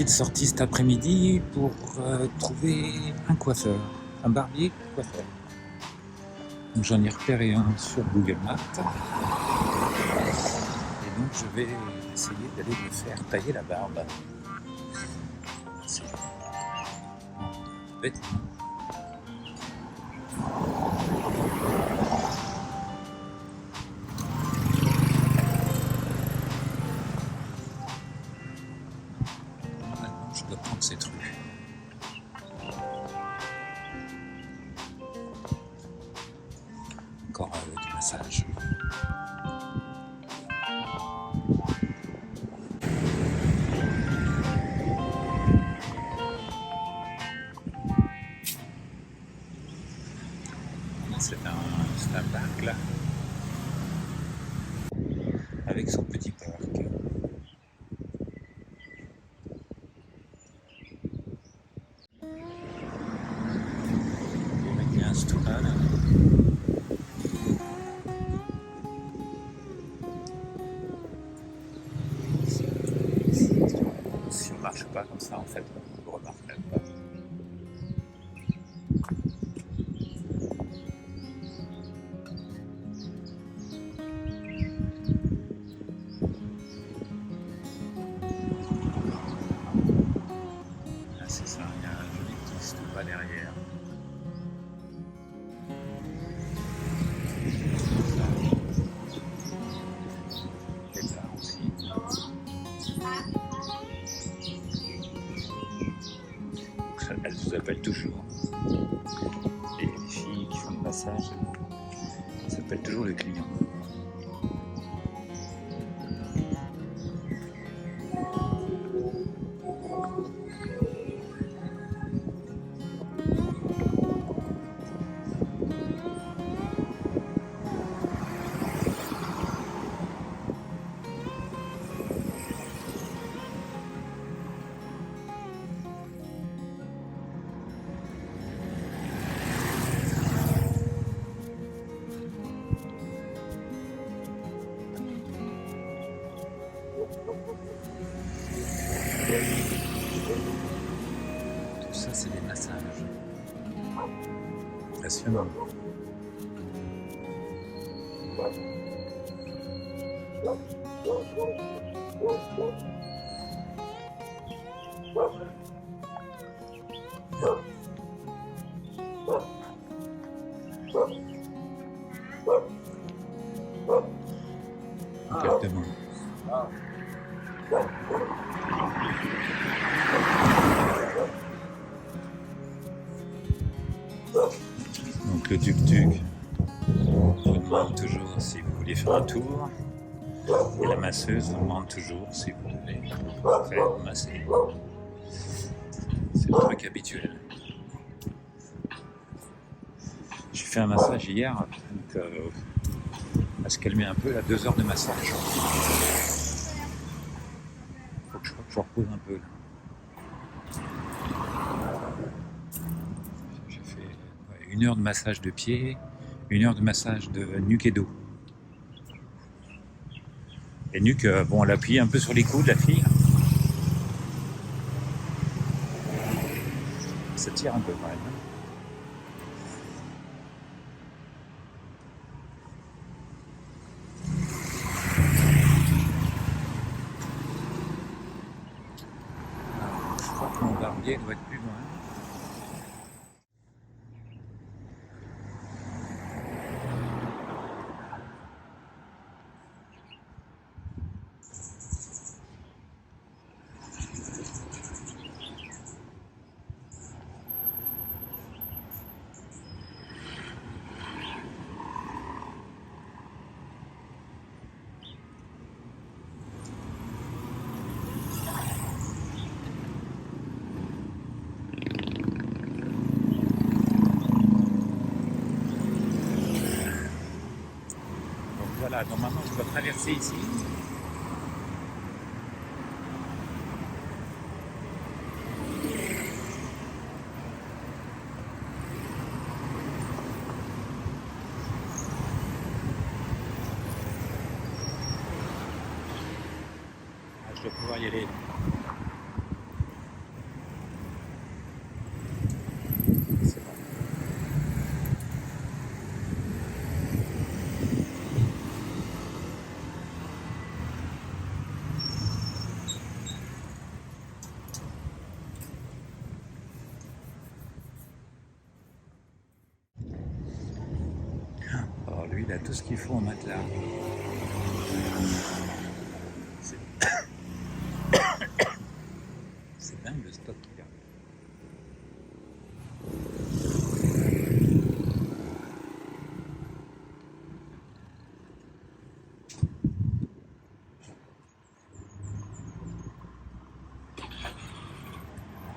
petite sortie cet après-midi pour trouver un coiffeur, un barbier coiffeur. Donc j'en ai repéré un sur Google Maps et donc je vais essayer d'aller me faire tailler la barbe. C'est bête, hein. Normalement je dois prendre cette rue. Encore du massage. C'est un parc là, avec son petit parc. Le mec il y a un Stora là. Si on marche pas comme ça en fait, on ne remarque même pas. Là c'est ça, il y a un joli petit Stora derrière. Et là aussi. Elle vous appelle toujours. Et les filles qui font le massage, elles s'appellent toujours le client. Tout ça, c'est des massages. Impressionnant. Exactement. Donc le tuk-tuk vous demande toujours si vous voulez faire un tour et la masseuse vous demande toujours si vous voulez faire masser. C'est le truc habituel. J'ai fait un massage hier, donc à se calmer un peu, là, 2 heures de massage. Faut que je repose un peu là. J'ai fait 1 heure de massage de pied, 1 heure de massage de nuque et dos. Et nuque, bon, elle appuie un peu sur les coudes, la fille. Ça tire un peu quand même. Je crois que mon barbier doit être plus loin. Voilà, normalement je dois traverser ici. Je dois pouvoir y aller. tout ce qu'il faut en matelas. C'est c'est dingue le stock qu'il y a.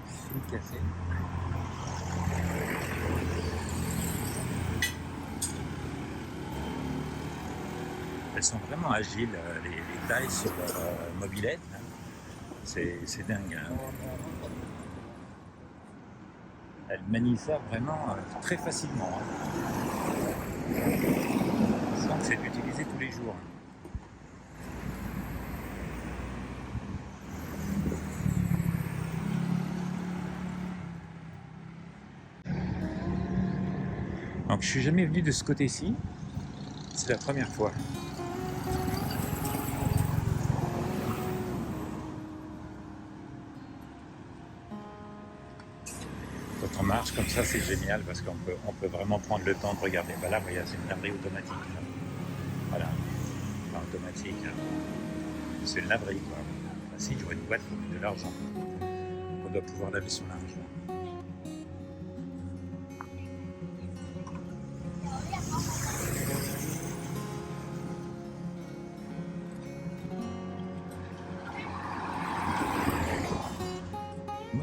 C'est cassé. Elles sont vraiment agiles, les tailles sur leur mobilette. Hein. C'est dingue. Hein. Elles manient ça vraiment très facilement. Hein. On sent que c'est utilisé tous les jours. Donc je suis jamais venu de ce côté-ci. C'est la première fois. Quand on marche comme ça, c'est génial parce qu'on peut vraiment prendre le temps de regarder. Bah là, regarde, c'est une laverie automatique. Là. Voilà, pas automatique. Hein. C'est une laverie, quoi. Bah, si, j'aurais une boîte, il faut mettre de l'argent. On doit pouvoir laver son linge. Là.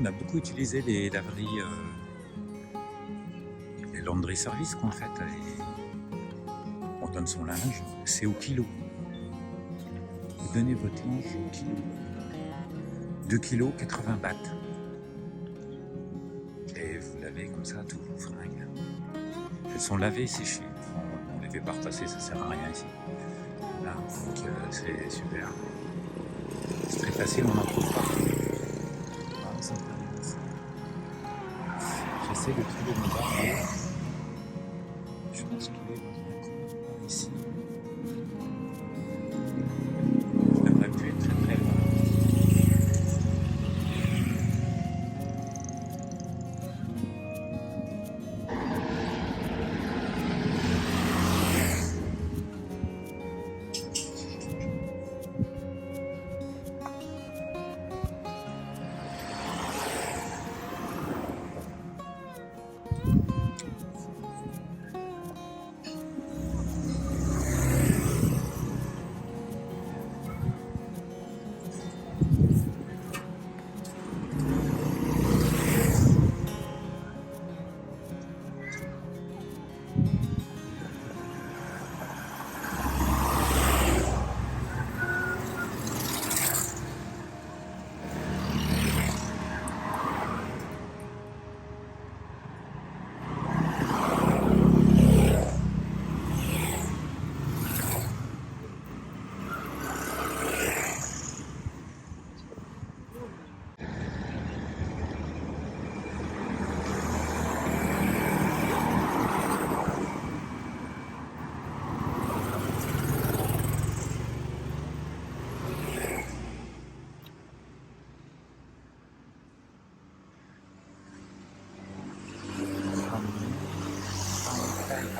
On a beaucoup utilisé les laveries, les laundry services qu'en fait. On donne son linge, c'est au kilo. Vous donnez votre linge au kilo. 2 kilos, 80 bahts. Et vous lavez comme ça tous vos fringues. Elles sont lavées et séchées. On ne les fait pas repasser, ça sert à rien ici. Là, donc c'est super. C'est très facile, on en trouve pas. J'essaie de trouver mon barbier. Je pense qu'il est dans un coin ici. Je devrais plus être très très loin.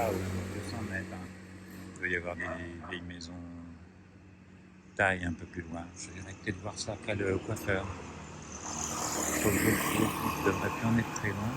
Ah oui, 200 mètres. Hein. Il doit y avoir des vieilles maisons taille un peu plus loin. Je dirais peut-être voir ça après le coiffeur. Sur le ne devrait plus en être très loin.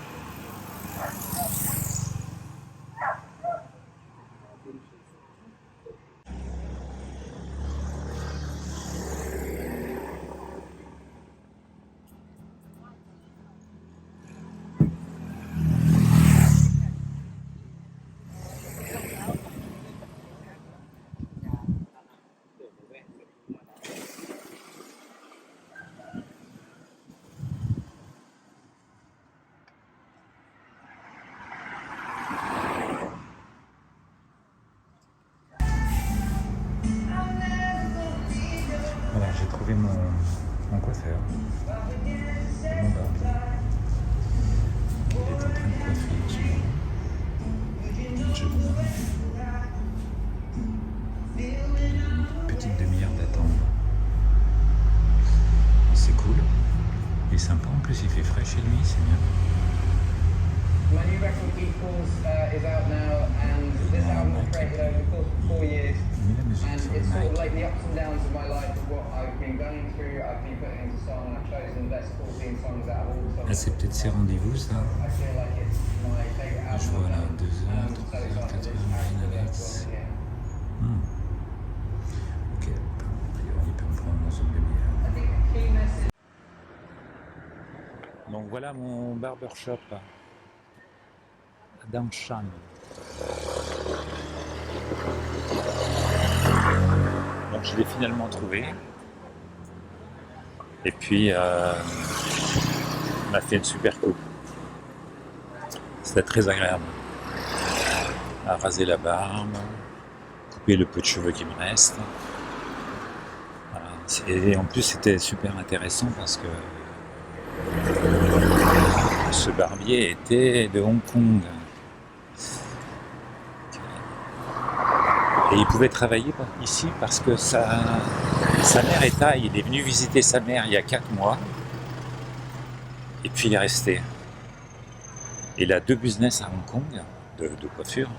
Voilà, j'ai trouvé mon coiffeur, et mon barbier. Il est en train de coiffer en ce moment. Une jeune dame. Une petite demi-heure d'attente. C'est cool. Il est sympa, en plus il fait frais chez lui, c'est bien. My new record Equals is out now, and this album was created over the course of 4 years, Mais la musique and sur le it's sort of mic. like the ups and downs of my life, of what I've been going through. I've been putting into song, and I've chosen the best 14 songs out of all the songs. Là, c'est peut-être ses rendez-vous, ça. I feel like it's my favorite Je album vois là, I've done, 2 and heures, I'm 3 so heures, excited 4 for this heures, track to be able to Alex. go on here. Ok, a priori, il peut me prendre dans une demi-heure. I think the key message. Donc voilà mon barbershop à Dangshan. Donc je l'ai finalement trouvé. Et puis on m'a fait une super coupe. C'était très agréable. À raser la barbe, couper le peu de cheveux qui me reste. Voilà. Et en plus c'était super intéressant parce que ce barbier était de Hong Kong. Et il pouvait travailler ici parce que sa mère est thaï. Il est venu visiter sa mère il y a 4 mois. Et puis il est resté. Il a 2 business à Hong Kong de coiffure.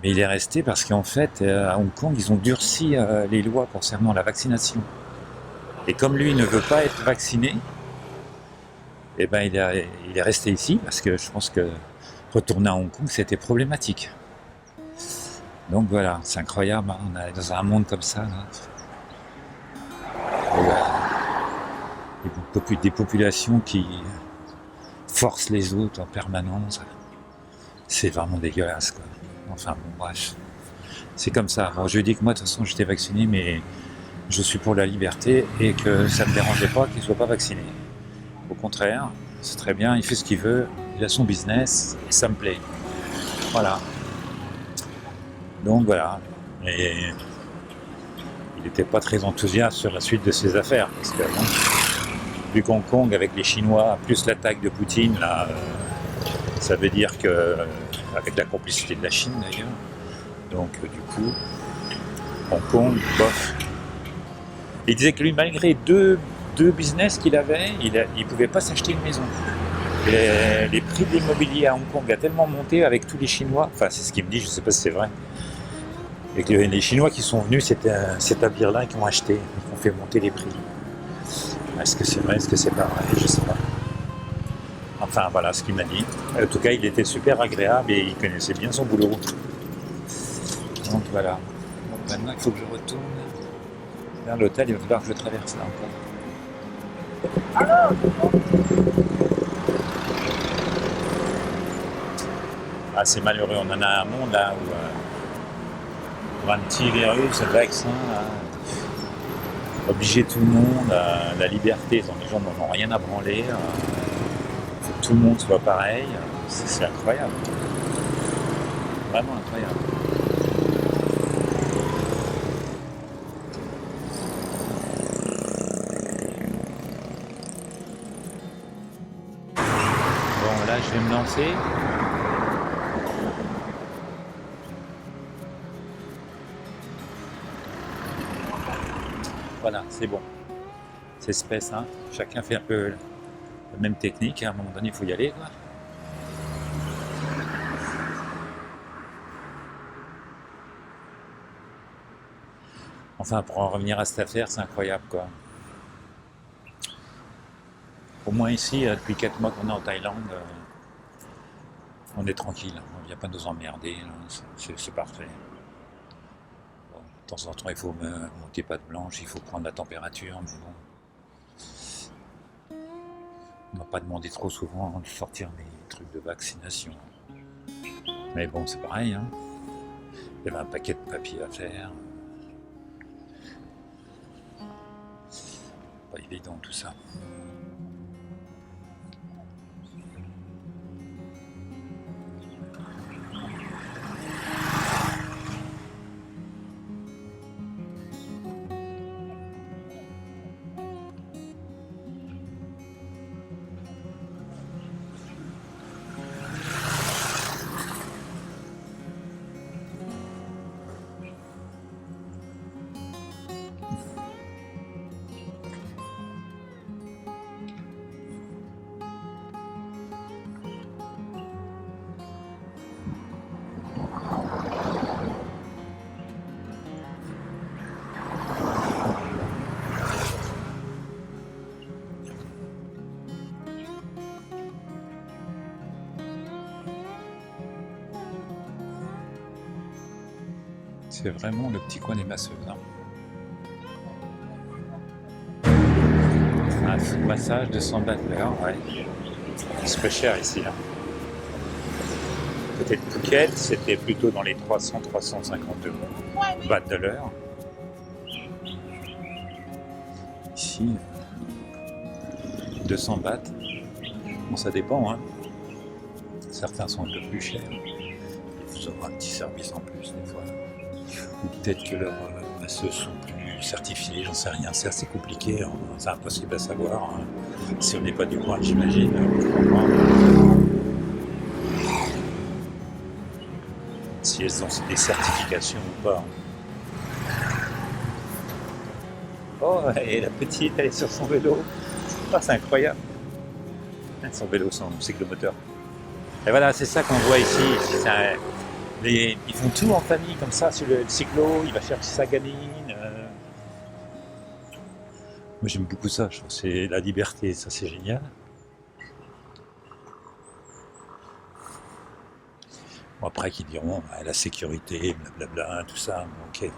Mais il est resté parce qu'en fait, à Hong Kong, ils ont durci les lois concernant la vaccination. Et comme lui ne veut pas être vacciné, eh ben il est resté ici parce que je pense que retourner à Hong Kong, c'était problématique. Donc voilà, c'est incroyable, hein, on est dans un monde comme ça. Là. Des populations qui forcent les autres en permanence. C'est vraiment dégueulasse, quoi. Enfin bon, bref. C'est comme ça. Alors, je dis que moi, de toute façon, j'étais vacciné, mais je suis pour la liberté et que ça ne me dérangeait pas qu'il ne soit pas vacciné. Au contraire, c'est très bien, il fait ce qu'il veut, il a son business et ça me plaît. Voilà. Donc voilà. Et il n'était pas très enthousiaste sur la suite de ses affaires, parce que bon, vu qu'Hong Kong, avec les Chinois, plus l'attaque de Poutine, là, ça veut dire que, avec la complicité de la Chine d'ailleurs, donc du coup, Hong Kong, bof. Il disait que lui, malgré deux business qu'il avait, il ne pouvait pas s'acheter une maison. Les prix de l'immobilier à Hong Kong a tellement monté avec tous les Chinois, enfin c'est ce qu'il me dit, je ne sais pas si c'est vrai, et que les Chinois qui sont venus s'établir là et qui ont acheté, qui ont fait monter les prix. Est-ce que c'est vrai, est-ce que c'est pas vrai, je sais pas. Enfin voilà ce qu'il m'a dit. En tout cas il était super agréable et il connaissait bien son boulot. Donc voilà. Donc maintenant il faut que je retourne vers l'hôtel, il va falloir que je traverse là encore. Ah, c'est malheureux, on en a un monde là où pour un petit virus, le vaccin, là, obliger tout le monde à la liberté, les gens n'en ont rien à branler, faut que tout le monde soit pareil, c'est incroyable, vraiment incroyable. Bon là je vais me lancer. Voilà, c'est bon. C'est espèce, hein. Chacun fait un peu la même technique, à un moment donné il faut y aller, quoi. Enfin, pour en revenir à cette affaire, c'est incroyable, quoi. Au moins ici, depuis 4 mois qu'on est en Thaïlande, on est tranquille, on ne vient pas nous emmerder, c'est parfait. Bon, de temps en temps, il faut monter patte blanche, il faut prendre la température, mais bon. On m'a pas demandé trop souvent de sortir mes trucs de vaccination. Mais bon, c'est pareil, hein. Il y avait un paquet de papiers à faire. Pas évident tout ça. C'est vraiment le petit coin des masseuses. Hein. Un massage de 100 bahts l'heure, ouais. C'est pas cher ici. Hein. Peut-être Phuket, c'était plutôt dans les 300-350 bahts de l'heure. Ici, 200 bahts. Bon, ça dépend. Hein. Certains sont un peu plus chers. Il faut avoir un petit service en plus des fois. Ou peut-être que leurs masseuses sont plus certifiées, j'en sais rien. C'est assez compliqué, hein. C'est impossible à savoir. Hein. Si on n'est pas du coin, j'imagine. Si elles ont des certifications ou pas. Oh, et la petite, elle est sur son vélo. Oh, c'est incroyable. Son vélo, son cyclomoteur. Et voilà, c'est ça qu'on voit ici. Ils font tout en famille comme ça sur le cyclo. Il va chercher sa gamine. Moi, j'aime beaucoup ça. Je trouve que c'est la liberté. Ça, c'est génial. Bon, après, qu'ils diront la sécurité, blablabla, tout ça. Ok.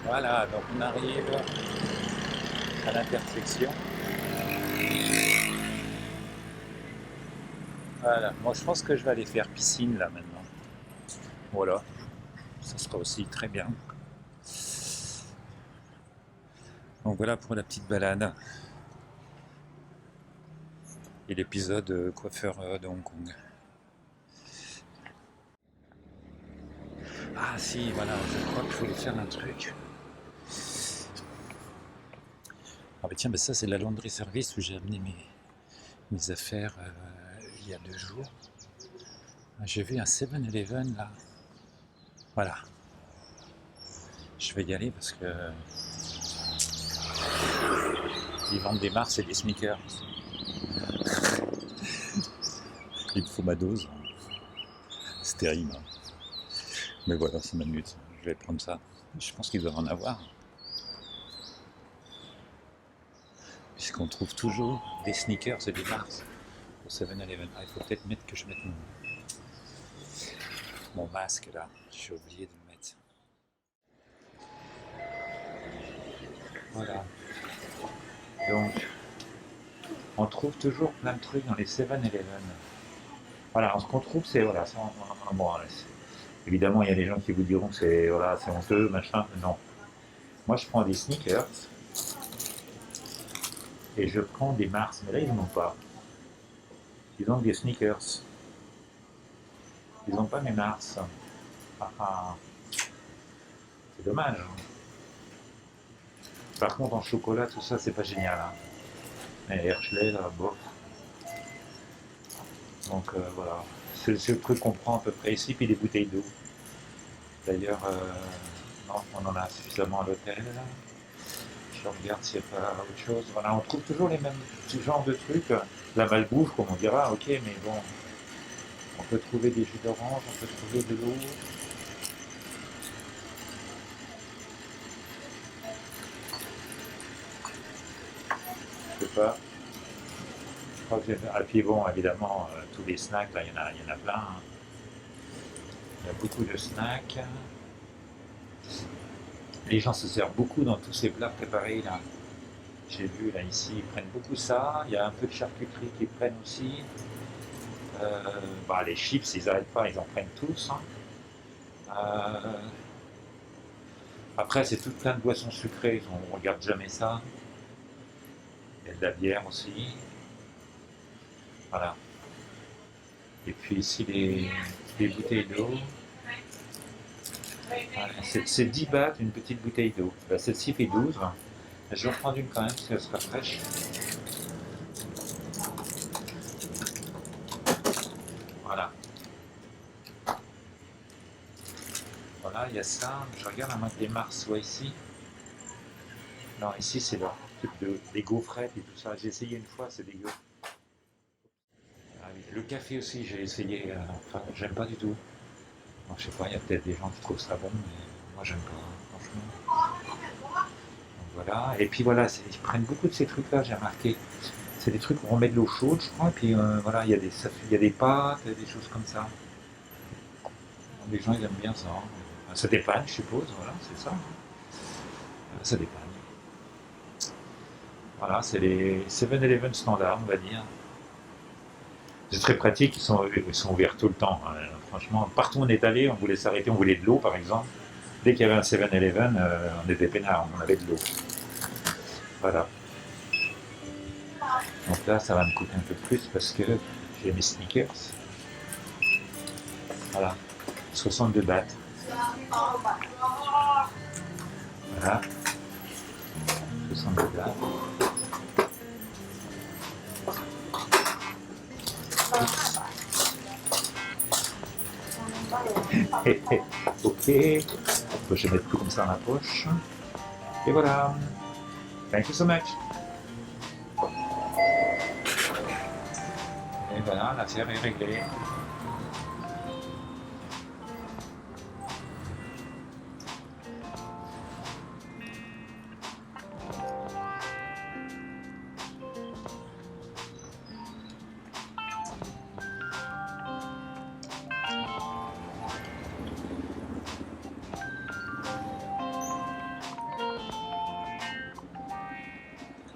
Voilà, donc on arrive à l'intersection. Voilà, moi je pense que je vais aller faire piscine là maintenant. Voilà, ça sera aussi très bien. Donc voilà pour la petite balade et l'épisode coiffeur de Hong Kong. Ah si, voilà, je crois que je voulais faire un truc. Ah bah tiens, bah ça c'est la laundry service où j'ai amené mes affaires il y a 2 jours. J'ai vu un 7-Eleven là. Voilà. Je vais y aller parce que ils vendent des Mars et des sneakers. Il me faut ma dose. C'est terrible. Mais voilà, ça m'amuse. Je vais prendre ça. Je pense qu'ils doivent en avoir. Puisqu'on trouve toujours des sneakers et des Mars au 7-Eleven. Ah, il faut peut-être que je mette mon masque là. J'ai oublié de le mettre. Voilà. Donc, on trouve toujours plein de trucs dans les 7-Eleven. Voilà, ce qu'on trouve, c'est voilà, bon, évidemment, il y a des gens qui vous diront que c'est voilà, c'est honteux, machin. Non. Moi, je prends des sneakers et je prends des Mars. Mais là, ils n'en ont pas. Ils ont des sneakers. Ils n'ont pas mes Mars. Ah, c'est dommage. Par contre, en chocolat, tout ça, c'est pas génial. Hein. Mais Hershey, là, bof. Donc voilà. C'est le truc qu'on prend à peu près ici, puis des bouteilles d'eau. D'ailleurs, non, on en a suffisamment à l'hôtel. Je regarde s'il n'y a pas autre chose. Voilà, on trouve toujours les mêmes genres de trucs. La malbouffe, comme on dira, ok, mais bon, on peut trouver des jus d'orange, on peut trouver de l'eau. Je sais pas. Je crois que ah, puis bon, évidemment, tous les snacks, là, il y en a plein. Hein. Il y a beaucoup de snacks. Les gens se servent beaucoup dans tous ces plats préparés là. J'ai vu là ici, ils prennent beaucoup ça. Il y a un peu de charcuterie qu'ils prennent aussi. Bah, les chips, ils n'arrêtent pas, ils en prennent tous. Hein. Après, c'est tout plein de boissons sucrées, on ne regarde jamais ça. Il y a de la bière aussi. Voilà. Et puis ici, les bouteilles d'eau. Voilà. C'est 10 bahts une petite bouteille d'eau. Bah, celle-ci fait 12. Je vais en prendre une quand même, parce qu'elle sera fraîche. Voilà. Voilà, il y a ça. Je regarde à des Mars, soit ici. Non, ici c'est leur truc des gaufrettes et tout ça. J'ai essayé une fois, c'est dégueu. Ah oui. Le café aussi, j'ai essayé. Enfin, j'aime pas du tout. Bon, je sais pas, il y a peut-être des gens qui trouvent ça bon, mais moi j'aime pas. Donc voilà, et puis voilà, ils prennent beaucoup de ces trucs-là, j'ai remarqué. C'est des trucs où on met de l'eau chaude, je crois, et puis voilà, il y a des pâtes, des choses comme ça. Les gens, ils aiment bien ça. Ça dépanne, je suppose, voilà, c'est ça. Ça dépanne. Voilà, c'est les 7-Eleven standards, on va dire. C'est très pratique, ils sont ouverts tout le temps. Hein. Franchement, partout où on est allé, on voulait s'arrêter, on voulait de l'eau par exemple. Dès qu'il y avait un 7-Eleven, on était peinards, on avait de l'eau. Voilà. Donc là, ça va me coûter un peu plus parce que j'ai mes sneakers. Voilà. 62 bahts. Voilà. 62 bahts. Ok. Je vais mettre tout comme ça dans la poche. Et voilà. Thank you so much. Et voilà, l'affaire est réglée.